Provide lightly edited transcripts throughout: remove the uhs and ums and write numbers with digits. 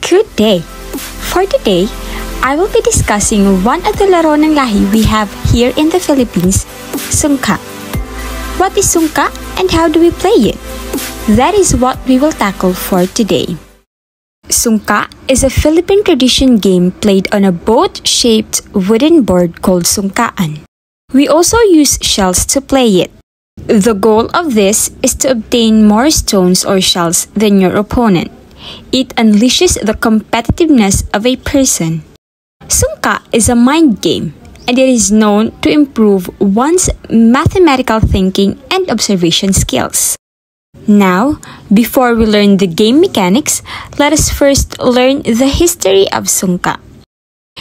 Good day! For today, I will be discussing one of the laro ng lahi we have here in the Philippines, Sungka. What is Sungka and how do we play it? That is what we will tackle for today. Sungka is a Philippine tradition game played on a boat-shaped wooden board called sungkaan. We also use shells to play it. The goal of this is to obtain more stones or shells than your opponent. It unleashes the competitiveness of a person. Sungka is a mind game, and it is known to improve one's mathematical thinking and observation skills. Now, before we learn the game mechanics, let us first learn the history of Sungka.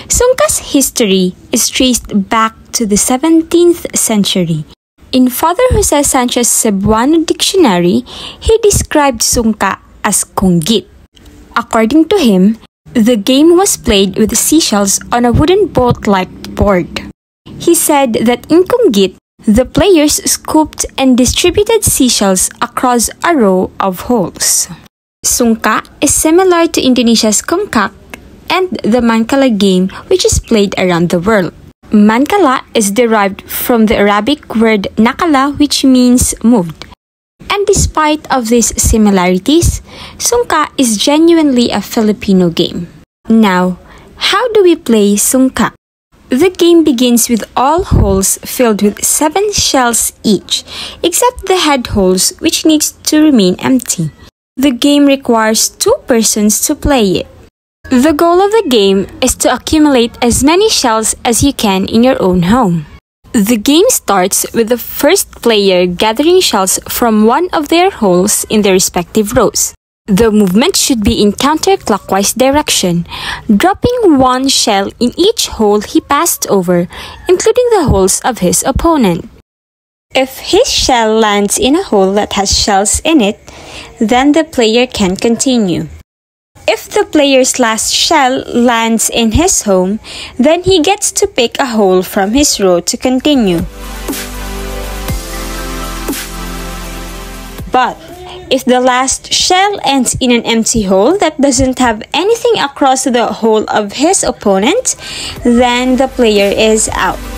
Sungka's history is traced back to the 17th century. In Father Jose Sanchez Cebuano Dictionary, he described Sungka as kunggit. According to him, the game was played with seashells on a wooden boat-like board. He said that in kunggit, the players scooped and distributed seashells across a row of holes. Sungka is similar to Indonesia's kungkak and the mankala game, which is played around the world. Mankala is derived from the Arabic word nakala, which means moved. And despite of these similarities, Sungka is genuinely a Filipino game. Now, how do we play Sungka? The game begins with all holes filled with 7 shells each, except the head holes, which needs to remain empty. The game requires 2 persons to play it. The goal of the game is to accumulate as many shells as you can in your own home. The game starts with the first player gathering shells from one of their holes in their respective rows. The movement should be in counterclockwise direction, dropping 1 shell in each hole he passed over, including the holes of his opponent. If his shell lands in a hole that has shells in it, then the player can continue. If the player's last shell lands in his home, then he gets to pick a hole from his row to continue. But if the last shell ends in an empty hole that doesn't have anything across the hole of his opponent, then the player is out.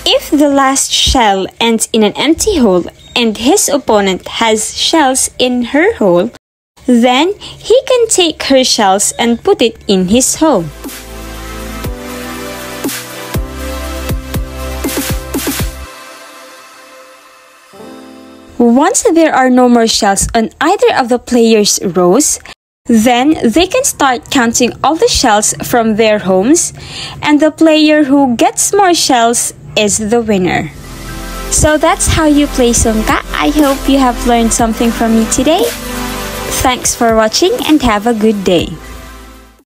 If the last shell ends in an empty hole and his opponent has shells in her hole, then he can take her shells and put it in his hole. Once there are no more shells on either of the players' rows, then they can start counting all the shells from their homes, and the player who gets more shells is the winner. So that's how you play Sungka. I hope you have learned something from me today. Thanks for watching and have a good day.